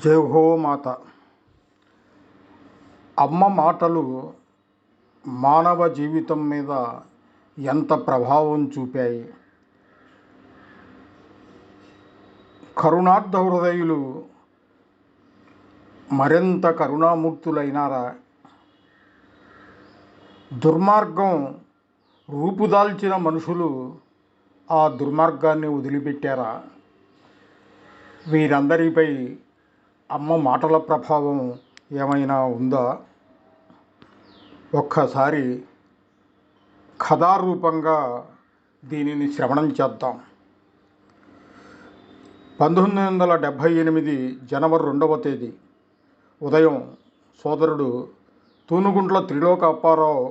జై హో మాత. అమ్మ మాటలు మానవ జీవితం మీద ఎంత ప్రభావం చూపాయి. కరుణార్థ హృదయులు మరింత కరుణామూర్తులైనారా? దుర్మార్గం రూపుదాల్చిన మనుషులు ఆ దుర్మార్గాన్ని వదిలిపెట్టారా? వీరందరిపై అమ్మ మాటల ప్రభావం ఏమైనా ఉందా? ఒక్కసారి కథారూపంగా దీనిని శ్రవణం చేద్దాం. 1978 జనవరి 2వ తేదీ ఉదయం సోదరుడు తూనుగుంట్ల త్రిలోక అప్పారావు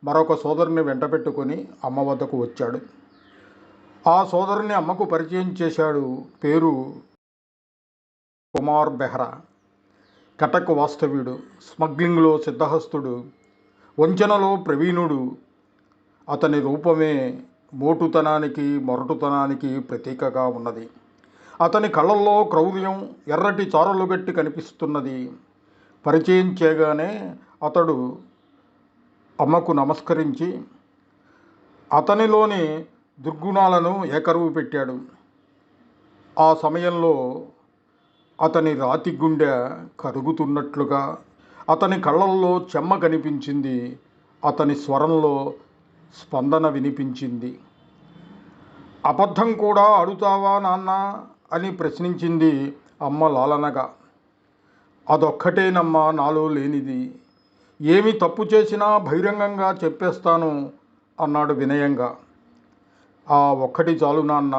మరొక సోదరుని వెంటబెట్టుకొని అమ్మ వద్దకు వచ్చాడు. ఆ సోదరుని అమ్మకు పరిచయం చేశాడు. పేరు కుమార్ బెహ్రా. కటక్ వాస్తవ్యుడు, స్మగ్లింగ్లో సిద్ధహస్తుడు, వంచనలో ప్రవీణుడు. అతని రూపమే మోటుతనానికి మొరటుతనానికి ప్రతీకగా ఉన్నది. అతని కళ్ళల్లో క్రౌర్యం ఎర్రటి చారలు గట్టి కనిపిస్తున్నది. పరిచయం చేయగానే అతడు అమ్మకు నమస్కరించి అతనిలోని దుర్గుణాలను ఏకరువు పెట్టాడు. ఆ సమయంలో అతని రాతి గుండె కరుగుతున్నట్లుగా అతని కళ్ళల్లో చెమ్మ కనిపించింది. అతని స్వరంలో స్పందన వినిపించింది. అబద్ధం కూడా ఆడుతావా నాన్న అని ప్రశ్నించింది అమ్మ లాలనగా. అదొక్కటేనమ్మా నాలో లేనిది. ఏమి తప్పు చేసినా బహిరంగంగా చెప్పేస్తాను అన్నాడు వినయంగా. ఆ ఒక్కటి చాలు నాన్న.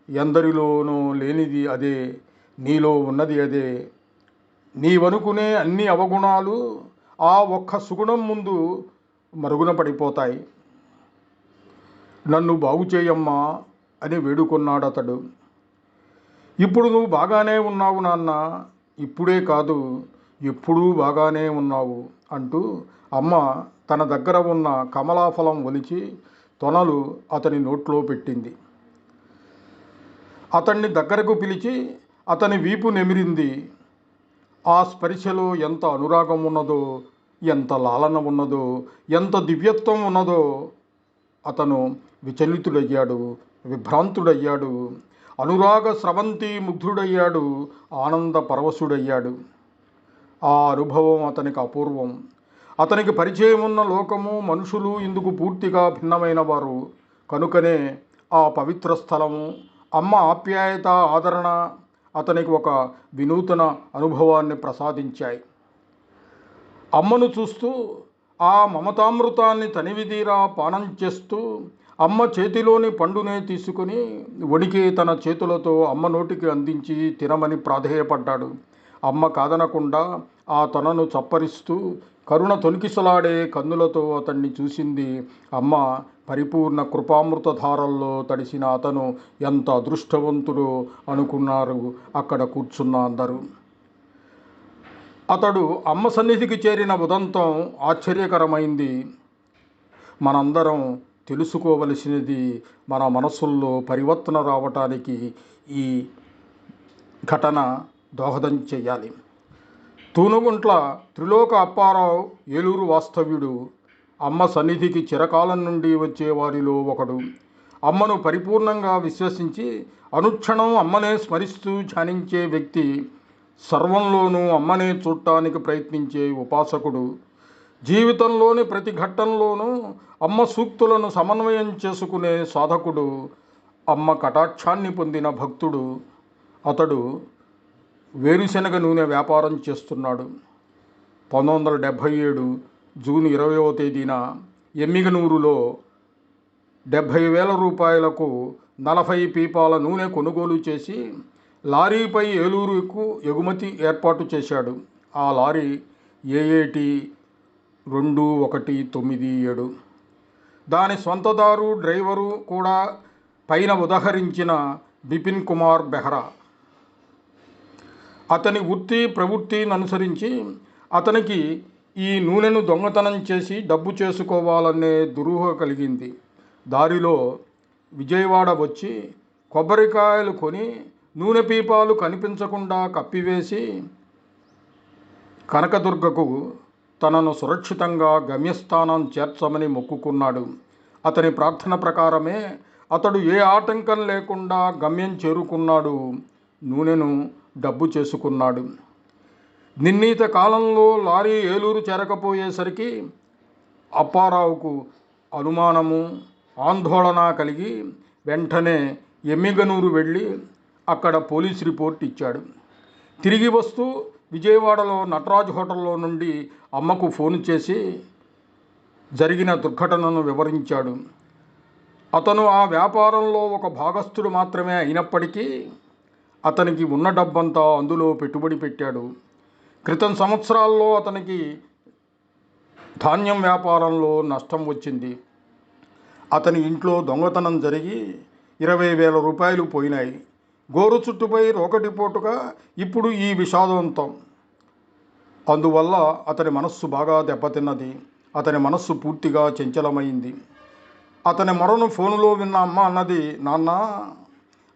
ఎందరిలోనూ లేనిది అదే, నీలో ఉన్నది అదే. నీవనుకునే అన్ని అవగుణాలు ఆ ఒక్క సుగుణం ముందు మరుగున పడిపోతాయి. నన్ను బాగు చేయమ్మా అని వేడుకొన్నాడు అతడు. ఇప్పుడు నువ్వు బాగానే ఉన్నావు నాన్న, ఇప్పుడే కాదు ఎప్పుడూ బాగానే ఉన్నావు అంటూ అమ్మ తన దగ్గర ఉన్న కమలాఫలం ఒలిచి తొనలు అతని నోట్లో పెట్టింది. అతన్ని దగ్గరకు పిలిచి అతని వీపు నెమిరింది. ఆ స్పర్శలో ఎంత అనురాగం ఉన్నదో, ఎంత లాలన ఉన్నదో, ఎంత దివ్యత్వం ఉన్నదో. అతను విచలితుడయ్యాడు, విభ్రాంతుడయ్యాడు, అనురాగ స్రవంతి ముగ్ధుడయ్యాడు, ఆనంద పరవశుడయ్యాడు. ఆ అనుభవం అతనికి అపూర్వం. అతనికి పరిచయం ఉన్న లోకము, మనుషులు ఇందుకు పూర్తిగా భిన్నమైన వారు. కనుకనే ఆ పవిత్ర స్థలము, అమ్మ ఆప్యాయత, ఆదరణ అతనికి ఒక వినూతన అనుభవాన్ని ప్రసాదించాయి. అమ్మను చూస్తూ ఆ మమతామృతాన్ని తనివిదీరా పానం చేస్తూ అమ్మ చేతిలోని పండునే తీసుకుని వణికే తన చేతులతో అమ్మ నోటికి అందించి తినమని ప్రాధేయపడ్డాడు. అమ్మ కాదనకుండా ఆ తొనను చప్పరిస్తూ కరుణ తొణికిసలాడే కన్నులతో అతన్ని చూసింది. అమ్మ పరిపూర్ణ కృపామృతధారల్లో తడిసిన అతను ఎంత అదృష్టవంతుడో అనుకున్నారు అక్కడ కూర్చున్న అందరూ. అతడు అమ్మ సన్నిధికి చేరిన ఉదంతం ఆశ్చర్యకరమైంది. మనందరం తెలుసుకోవలసినది, మన మనసుల్లో పరివర్తన రావటానికి ఈ ఘటన దోహదం చేయాలి. తూనుగుంట్ల త్రిలోక అప్పారావు ఏలూరు వాస్తవ్యుడు. అమ్మ సన్నిధికి చిరకాలం నుండి వచ్చే వారిలో ఒకడు. అమ్మను పరిపూర్ణంగా విశ్వసించి అనుక్షణం అమ్మనే స్మరిస్తూ ధ్యానించే వ్యక్తి. సర్వంలోనూ అమ్మనే చూడటానికి ప్రయత్నించే ఉపాసకుడు. జీవితంలోని ప్రతి ఘట్టంలోనూ అమ్మ సూక్తులను సమన్వయం చేసుకునే సాధకుడు. అమ్మ కటాక్షాన్ని పొందిన భక్తుడు. అతడు వేరుశనగ నూనె వ్యాపారం చేస్తున్నాడు. 1977 జూన్ 20వ తేదీన ఎమ్మిగనూరులో 70,000 రూపాయలకు 40 పీపాల నూనె కొనుగోలు చేసి లారీపై ఏలూరుకు ఎగుమతి ఏర్పాటు చేశాడు. ఆ లారీ AAT 2197. దాని స్వంతదారు, డ్రైవరు కూడా పైన ఉదహరించిన బిపిన్ కుమార్ బెహ్రా. అతని వృత్తి ప్రవృత్తిని అనుసరించి అతనికి ఈ నూనెను దొంగతనం చేసి డబ్బు చేసుకోవాలనే దురూహ కలిగింది. దారిలో విజయవాడ వచ్చి కొబ్బరికాయలు కొని నూనె పీపాలు కనిపించకుండా కప్పివేసి కనకదుర్గకు తనను సురక్షితంగా గమ్యస్థానం చేర్చమని మొక్కుకున్నాడు. అతని ప్రార్థన ప్రకారమే అతడు ఏ ఆటంకం లేకుండా గమ్యం చేరుకున్నాడు. నూనెను డబ్బు చేసుకున్నాడు. నిర్ణీత కాలంలో లారీ ఏలూరు చేరకపోయేసరికి అప్పారావుకు అనుమానము, ఆందోళన కలిగి వెంటనే ఎమ్మిగనూరు వెళ్ళి అక్కడ పోలీస్ రిపోర్ట్ ఇచ్చాడు. తిరిగి వస్తూ విజయవాడలో నటరాజ్ హోటల్లో నుండి అమ్మకు ఫోన్ చేసి జరిగిన దుర్ఘటనను వివరించాడు. అతను ఆ వ్యాపారంలో ఒక భాగస్థుడు మాత్రమే అయినప్పటికీ అతనికి ఉన్న డబ్బంతా అందులో పెట్టుబడి పెట్టాడు. క్రితం సంవత్సరాల్లో అతనికి ధాన్యం వ్యాపారంలో నష్టం వచ్చింది. అతని ఇంట్లో దొంగతనం జరిగి 20,000 రూపాయలు పోయినాయి. గోరు చుట్టుపై రోకటిపోటుగా ఇప్పుడు ఈ విషాదవంతం. అందువల్ల అతని మనస్సు బాగా దెబ్బతిన్నది. అతని మనస్సు పూర్తిగా చంచలమైంది. అతని మొరను ఫోనులో విన్న అమ్మ అన్నది, నాన్న,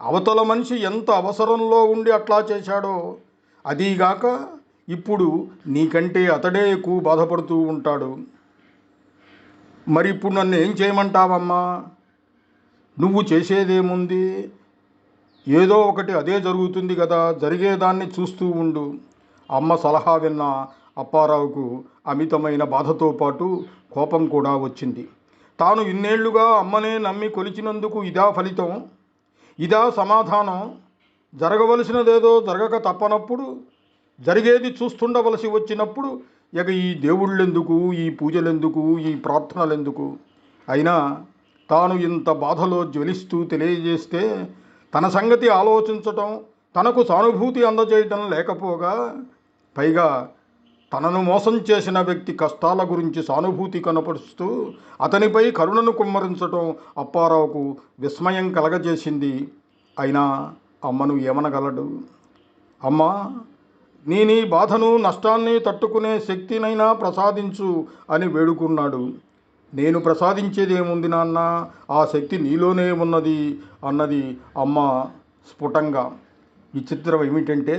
అవతల మనిషి ఎంత అవసరంలో ఉండి అట్లా చేశాడో, అదీగాక ఇప్పుడు నీకంటే అతడే ఎక్కువ బాధపడుతూ ఉంటాడు. మరి ఇప్పుడు నన్ను ఏం చేయమంటావమ్మా? నువ్వు చేసేదేముంది? ఏదో ఒకటి అదే జరుగుతుంది కదా, జరిగేదాన్ని చూస్తూ ఉండు. అమ్మ సలహా విన్న అప్పారావుకు అమితమైన బాధతో పాటు కోపం కూడా వచ్చింది. తాను ఇన్నేళ్లుగా అమ్మనే నమ్మి కొలిచినందుకు ఇదా ఫలితం? ఇదా సమాధానం? జరగవలసినదేదో జరగక తప్పనప్పుడు, జరిగేది చూస్తుండవలసి వచ్చినప్పుడు ఇక ఈ దేవుళ్ళెందుకు, ఈ పూజలెందుకు, ఈ ప్రార్థనలెందుకు? అయినా తాను ఇంత బాధలో జ్వలిస్తూ తెలియజేస్తే తన సంగతి ఆలోచించటం, తనకు సానుభూతి అందజేయటం లేకపోగా, పైగా తనను మోసం చేసిన వ్యక్తి కష్టాల గురించి సానుభూతి కనపరుస్తూ అతనిపై కరుణను కుమ్మరించటం అప్పారావుకు విస్మయం కలగజేసింది. అయినా అమ్మను ఏమనగలడు? అమ్మా, నీ బాధను, నష్టాన్ని తట్టుకునే శక్తినైనా ప్రసాదించు అని వేడుకున్నాడు. నేను ప్రసాదించేదేముంది నాన్న, ఆ శక్తి నీలోనే ఉన్నది అన్నది అమ్మ స్ఫుటంగా. విచిత్రం ఏమిటంటే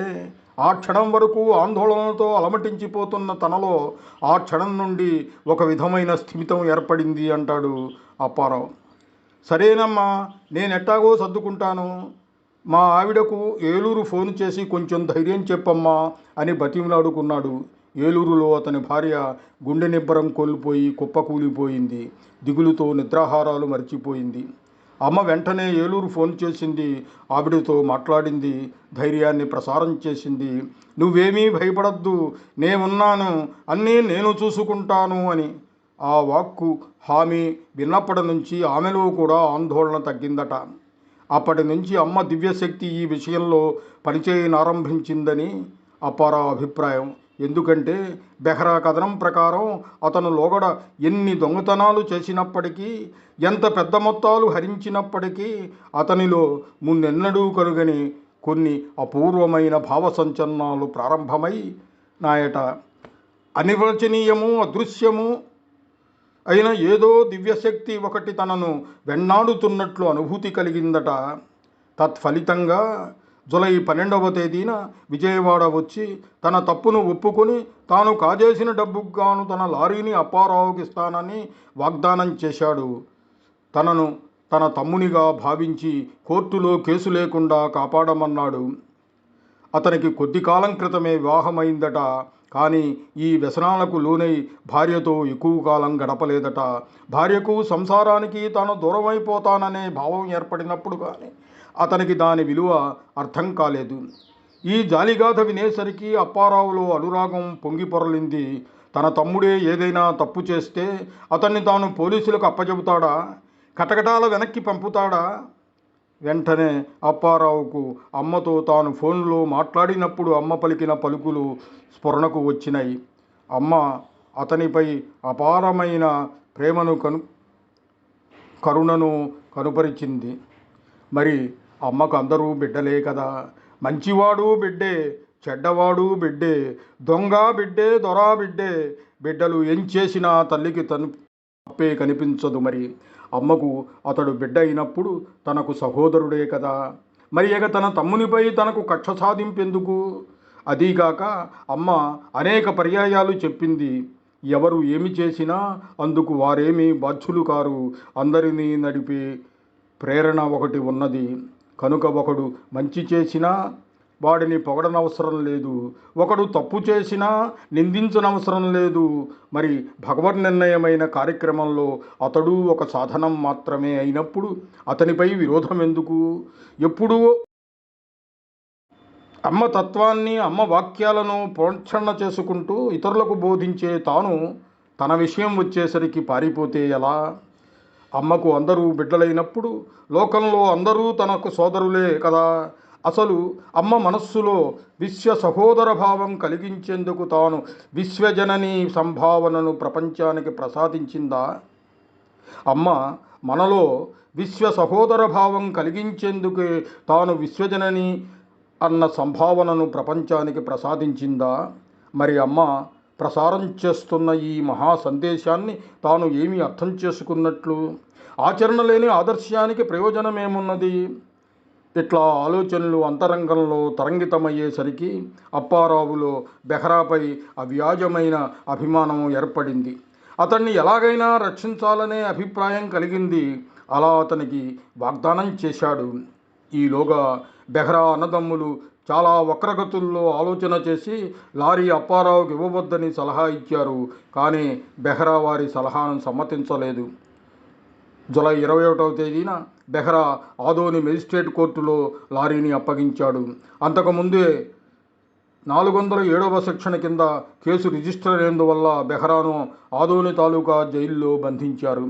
ఆ క్షణం వరకు ఆందోళనతో అలమటించిపోతున్న తనలో ఆ క్షణం నుండి ఒక విధమైన స్థిమితం ఏర్పడింది అంటాడు అప్పారావు. సరేనమ్మా, నేనెట్టాగో సర్దుకుంటాను. మా ఆవిడకు ఏలూరు ఫోన్ చేసి కొంచెం ధైర్యం చెప్పమ్మా అని బతిమలాడుకున్నాడు. ఏలూరులో అతని భార్య గుండె నిబ్బరం కోల్పోయి కుప్పకూలిపోయింది. దిగులుతో నిద్రాహారాలు మర్చిపోయింది. అమ్మ వెంటనే ఏలూరు ఫోన్ చేసింది. ఆవిడతో మాట్లాడింది. ధైర్యాన్ని ప్రసారం చేసింది. నువ్వేమీ భయపడద్దు, నేనున్నాను, అన్నీ నేను చూసుకుంటాను అని. ఆ వాక్కు, హామీ విన్నప్పటి నుంచి ఆమెలో కూడా ఆందోళన తగ్గిందట. అప్పటి నుంచి అమ్మ దివ్యశక్తి ఈ విషయంలో పనిచేయనారంభించిందని అప్పారావు అభిప్రాయం. ఎందుకంటే బెహ్రా కథనం ప్రకారం అతను లోగడ ఎన్ని దొంగతనాలు చేసినప్పటికీ, ఎంత పెద్ద మొత్తాలు హరించినప్పటికీ అతనిలో మున్నెన్నడూ కనుగని కొన్ని అపూర్వమైన భావ సంచలనాలు ప్రారంభమై నాయట. అనిర్వచనీయము, అదృశ్యము అయిన ఏదో దివ్యశక్తి ఒకటి తనను వెన్నాడుతున్నట్లు అనుభూతి కలిగిందట. తత్ఫలితంగా జూలై 12వ తేదీన విజయవాడ వచ్చి తన తప్పును ఒప్పుకొని తాను కాజేసిన డబ్బుకు గాను తన లారీని అప్పారావుకి ఇస్తానని వాగ్దానం చేశాడు. తనను తన తమ్మునిగా భావించి కోర్టులో కేసు లేకుండా కాపాడమన్నాడు. అతనికి కొద్ది కాలం క్రితమే వివాహమైందట. కానీ ఈ వ్యసనాలకు లోనై భార్యతో ఎక్కువ కాలం గడపలేదట. భార్యకు, సంసారానికి తాను దూరమైపోతాననే భావం ఏర్పడినప్పుడు కానీ అతనికి దాని విలువ అర్థం కాలేదు. ఈ జాలిగాథ వినేసరికి అప్పారావులో అనురాగం పొంగి పొరలింది. తన తమ్ముడే ఏదైనా తప్పు చేస్తే అతన్ని తాను పోలీసులకు అప్పచెబుతాడా? కటకటాల వెనక్కి పంపుతాడా? వెంటనే అప్పారావుకు అమ్మతో తాను ఫోన్లో మాట్లాడినప్పుడు అమ్మ పలికిన పలుకులు స్ఫురణకు వచ్చినాయి. అమ్మ అతనిపై అపారమైన ప్రేమను కరుణను కనుపరిచింది. మరి అమ్మకు అందరూ బిడ్డలే కదా. మంచివాడు బిడ్డే, చెడ్డవాడు బిడ్డే, దొంగ బిడ్డే, దొరా బిడ్డే. బిడ్డలు ఏం చేసినా తల్లికి తప్పే కనిపించదు. మరి అమ్మకు అతడు బిడ్డ అయినప్పుడు తనకు సహోదరుడే కదా. మరి ఇక తన తమ్మునిపై తనకు కక్ష సాధింపెందుకు? అదీగాక అమ్మ అనేక పర్యాయాలు చెప్పింది, ఎవరు ఏమి చేసినా అందుకు వారేమీ బాధ్యులు కారు, అందరినీ నడిపే ప్రేరణ ఒకటి ఉన్నది కనుక ఒకడు మంచి చేసినా వాడిని పొగడనవసరం లేదు, ఒకడు తప్పు చేసినా నిందించనవసరం లేదు. మరి భగవన్నిర్ణయమైన కార్యక్రమంలో అతడు ఒక సాధనం మాత్రమే అయినప్పుడు అతనిపై విరోధం ఎందుకు? ఎప్పుడూ అమ్మ తత్వాన్ని, అమ్మ వాక్యాలను ప్రోక్షణ చేసుకుంటూ ఇతరులకు బోధించే తాను తన విషయం వచ్చేసరికి పారిపోతే ఎలా? అమ్మకు అందరూ బిడ్డలైనప్పుడు లోకంలో అందరూ తనకు సోదరులే కదా. అసలు అమ్మ మనస్సులో విశ్వ సహోదర భావం కలిగించేందుకు తాను విశ్వజనని సంభావనను ప్రపంచానికి ప్రసాదించిందా? అమ్మ మనలో విశ్వ సహోదర భావం కలిగించేందుకే తాను విశ్వజనని అన్న సంభావనను ప్రపంచానికి ప్రసాదించిందా? మరి అమ్మ ప్రసారం చేస్తున్న ఈ మహా సందేశాన్ని తాను ఏమి అర్థం చేసుకున్నట్లు? ఆచరణ లేని ఆదర్శానికి ప్రయోజనమేమున్నది? ఇట్లా ఆలోచనలు అంతరంగంలో తరంగితమయ్యేసరికి అప్పారావులో బెహ్రాపై అవ్యాజమైన అభిమానం ఏర్పడింది. అతన్ని ఎలాగైనా రక్షించాలనే అభిప్రాయం కలిగింది. అలా అతనికి వాగ్దానం చేశాడు. ఈలోగా బెహ్రా అన్నదమ్ములు చాలా వక్రగతుల్లో ఆలోచన చేసి లారీ అప్పారావుకి ఇవ్వవద్దని సలహా ఇచ్చారు. కానీ బెహ్రా వారి సలహాను సమ్మతించలేదు. జూలై 21వ తేదీన బెహ్రా ఆదోని మెజిస్ట్రేట్ కోర్టులో లారీని అప్పగించాడు. అంతకుముందే 407వ సెక్షన్ కింద కేసు రిజిస్టర్ అయినందువల్ల బెహ్రాను ఆదోని తాలూకా జైల్లో బంధించారు.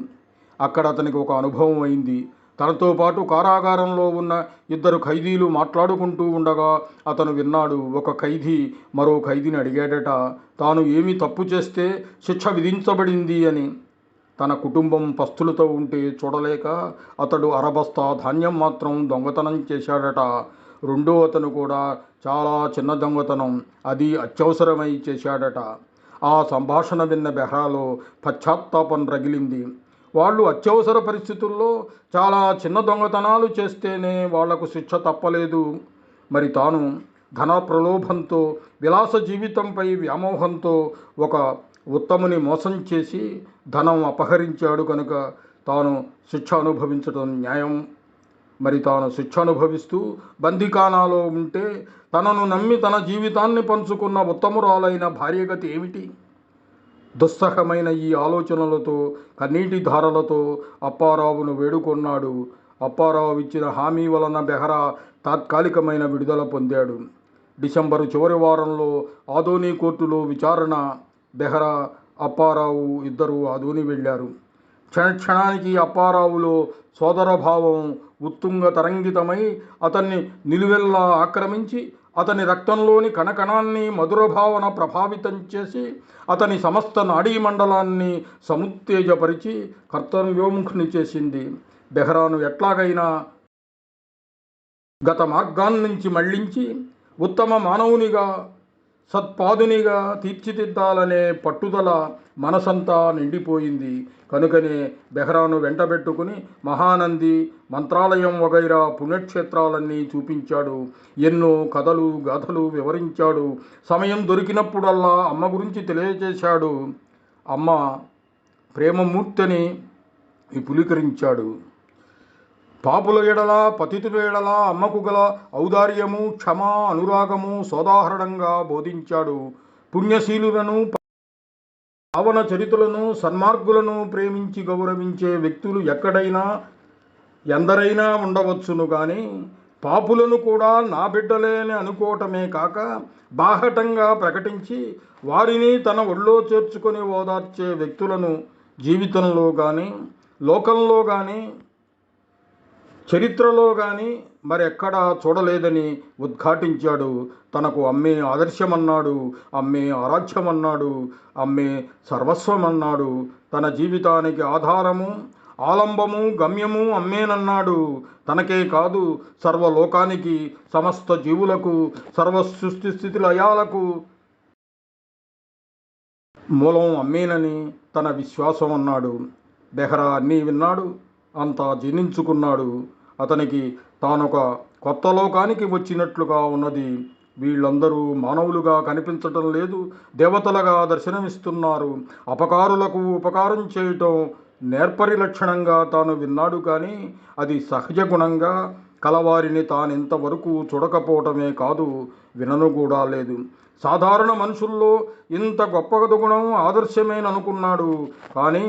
అక్కడ అతనికి ఒక అనుభవం అయింది. తనతో పాటు కారాగారంలో ఉన్న 2 ఖైదీలు మాట్లాడుకుంటూ ఉండగా అతను విన్నాడు. ఒక ఖైదీ మరో ఖైదీని అడిగాడట, తాను ఏమి తప్పు చేస్తే శిక్ష విధించబడింది అని. తన కుటుంబం పస్తులతో ఉంటే చూడలేక అతడు అరబస్తా ధాన్యం మాత్రం దొంగతనం చేశాడట. రెండో అతను కూడా చాలా చిన్న దొంగతనం, అది అత్యవసరమై చేశాడట. ఆ సంభాషణ విన్న బెహ్రాలో పశ్చాత్తాపం రగిలింది. వాళ్ళు అత్యవసర పరిస్థితుల్లో చాలా చిన్న దొంగతనాలు చేస్తేనే వాళ్లకు శిక్ష తప్పలేదు. మరి తాను ధన ప్రలోభంతో, విలాస జీవితంపై వ్యామోహంతో ఒక ఉత్తముని మోసం చేసి ధనం అపహరించాడు కనుక తాను శిక్ష అనుభవించడం న్యాయం. మరి తాను శిక్ష అనుభవిస్తూ బందీఖానాలో ఉంటే తనను నమ్మి తన జీవితాన్ని పంచుకున్న ఉత్తమురాలైన భార్యగతి ఏమిటి? దుస్సహమైన ఈ ఆలోచనలతో కన్నీటి ధారలతో అప్పారావును వేడుకొన్నాడు. అప్పారావు ఇచ్చిన హామీ వలన బెహ్రా తాత్కాలికమైన విడుదల పొందాడు. డిసెంబరు చివరి వారంలో ఆదోని కోర్టులో విచారణ. బెహ్రా, అప్పారావు ఇద్దరూ ఆదోని వెళ్ళారు. క్షణక్షణానికి అప్పారావులో సోదరభావం ఉత్తుంగ తరంగితమై అతన్ని నిలువెల్లా ఆక్రమించి అతని రక్తంలోని కణకణాన్ని మధుర భావన ప్రభావితం చేసి అతని సమస్త నాడీ మండలాన్ని సముత్తేజపరిచి కర్తవ్యోముఖుని చేసింది. బెహ్రాను ఎట్లాగైనా గత మార్గాన్నించి మళ్లించి ఉత్తమ మానవునిగా, సత్పాదునిగా తీర్చిదిద్దాలనే పట్టుదల మనసంతా నిండిపోయింది. కనుకనే బెహ్రాను వెంటబెట్టుకుని మహానంది, మంత్రాలయం వగైరా పుణ్యక్షేత్రాలన్నీ చూపించాడు. ఎన్నో కథలు, గాథలు వివరించాడు. సమయం దొరికినప్పుడల్లా అమ్మ గురించి తెలియజేశాడు. అమ్మ ప్రేమమూర్తిని విపులీకరించాడు. పాపుల ఎడల, పతితుల ఎడల అమ్మకు గల ఔదార్యము, క్షమ, అనురాగము సోదాహరణంగా బోధించాడు. పుణ్యశీలులను, పావన చరితులను, సన్మార్గులను ప్రేమించి గౌరవించే వ్యక్తులు ఎక్కడైనా ఎందరైనా ఉండవచ్చును కానీ పాపులను కూడా నా బిడ్డలే అని అనుకోవటమే కాక బాహటంగా ప్రకటించి వారిని తన ఒళ్ళో చేర్చుకొని ఓదార్చే వ్యక్తులను జీవితంలో కానీ, లోకంలో కానీ, చరిత్రలో కానీ మరెక్కడా చూడలేదని ఉద్ఘాటించాడు. తనకు అమ్మే ఆదర్శమన్నాడు, అమ్మే ఆరాధ్యమన్నాడు, అమ్మే సర్వస్వమన్నాడు. తన జీవితానికి ఆధారము, ఆలంబము, గమ్యము అమ్మేనన్నాడు. తనకే కాదు సర్వలోకానికి, సమస్త జీవులకు, సర్వ సృష్టి స్థితి లయాలకు మూలం అమ్మేనని తన విశ్వాసం అన్నాడు. బెహ్రా అన్నీ విన్నాడు, అంతా జీర్ణించుకున్నాడు. అతనికి తానొక కొత్త లోకానికి వచ్చినట్లుగా ఉన్నది. వీళ్ళందరూ మానవులుగా కనిపించటం లేదు, దేవతలుగా దర్శనమిస్తున్నారు. అపకారులకు ఉపకారం చేయటం నేర్పరి లక్షణంగా తాను విన్నాడు, కానీ అది సహజ గుణంగా కలవారిని తానింతవరకు చూడకపోవటమే కాదు, వినను కూడా లేదు. సాధారణ మనుషుల్లో ఇంత గొప్ప గుణం ఆదర్శమేననుకున్నాడు, కానీ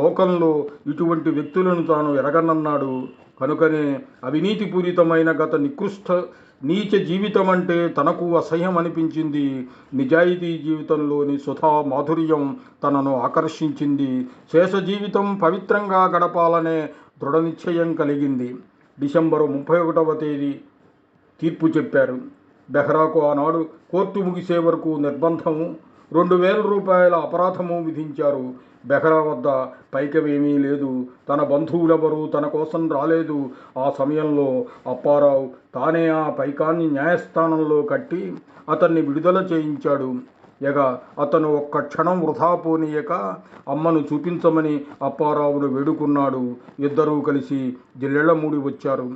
లోకంలో ఇటువంటి వ్యక్తులను తాను ఎరగనన్నాడు. కనుకనే అవినీతిపూరితమైన గత నికృష్ట నీచ జీవితం అంటే తనకు అసహ్యం అనిపించింది. నిజాయితీ జీవితంలోని సుధా మాధుర్యం తనను ఆకర్షించింది. శేష జీవితం పవిత్రంగా గడపాలనే దృఢ నిశ్చయం కలిగింది. డిసెంబరు 31వ తేదీ తీర్పు చెప్పారు. బెహ్రాకు ఆనాడు కోర్టు ముగిసే వరకు నిర్బంధము, 2000 రూపాయల అపరాధము విధించారు. బెహ్రా వద్ద పైకమేమీ లేదు. తన బంధువులెవరూ తన కోసం రాలేదు. ఆ సమయంలో అప్పారావు తానే ఆ పైకాన్ని న్యాయస్థానంలో కట్టి అతన్ని విడుదల చేయించాడు. అతను ఒక్క క్షణం వృధా పోనీయక అమ్మను చూపించమని అప్పారావును వేడుకున్నాడు. ఇద్దరూ కలిసి జిల్లెళ్లమూడి వచ్చారు.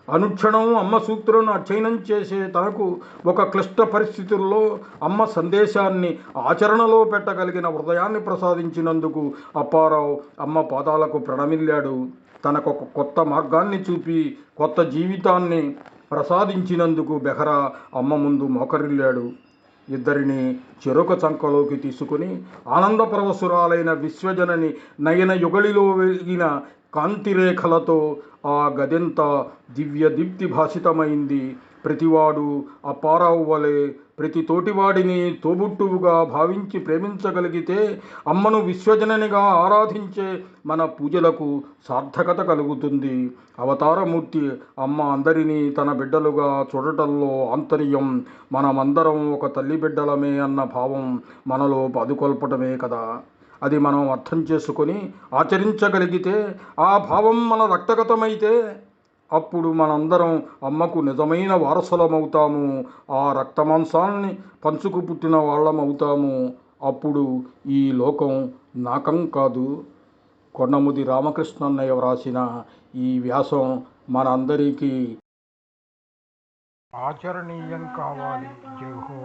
అనుక్షణం అమ్మ సూక్తులను అధ్యయనం చేసే తనకు ఒక క్లిష్ట పరిస్థితుల్లో అమ్మ సందేశాన్ని ఆచరణలో పెట్టగలిగిన హృదయాన్ని ప్రసాదించినందుకు అప్పారావు అమ్మ పాదాలకు ప్రణమిల్లాడు. తనకొక కొత్త మార్గాన్ని చూపి కొత్త జీవితాన్ని ప్రసాదించినందుకు బెహ్రా అమ్మ ముందు మోకరిల్లాడు. ఇద్దరిని చెరొక చంకలోకి తీసుకుని ఆనందపరవశురాలైన విశ్వజనని నయన యుగళిలో వెలిగిన కాంతిరేఖలతో ఆ గదెంత దివ్య దీప్తి భాసితమైంది. ప్రతివాడు అప్పారావు వలె ప్రతి తోటివాడిని తోబుట్టువుగా భావించి ప్రేమించగలిగితే అమ్మను విశ్వజననిగా ఆరాధించే మన పూజలకు సార్థకత కలుగుతుంది. అవతారమూర్తి అమ్మ అందరినీ తన బిడ్డలుగా చూడటంలో ఆంతర్యం. మనమందరం ఒక తల్లి బిడ్డలమే అన్న భావం మనలో పాదుకొల్పటమే కదా. అది మనం అర్థం చేసుకొని ఆచరించగలిగితే, ఆ భావం మన రక్తగతమైతే అప్పుడు మనందరం అమ్మకు నిజమైన వారసులమవుతాము. ఆ రక్తమాంసాన్ని పంచుకు పుట్టిన వాళ్ళమవుతాము. అప్పుడు ఈ లోకం నాకం కాదు. కొండముది రామకృష్ణన్నయ్య వ్రాసిన ఈ వ్యాసం మనందరికీ ఆచరణీయం కావాలి. జై హో.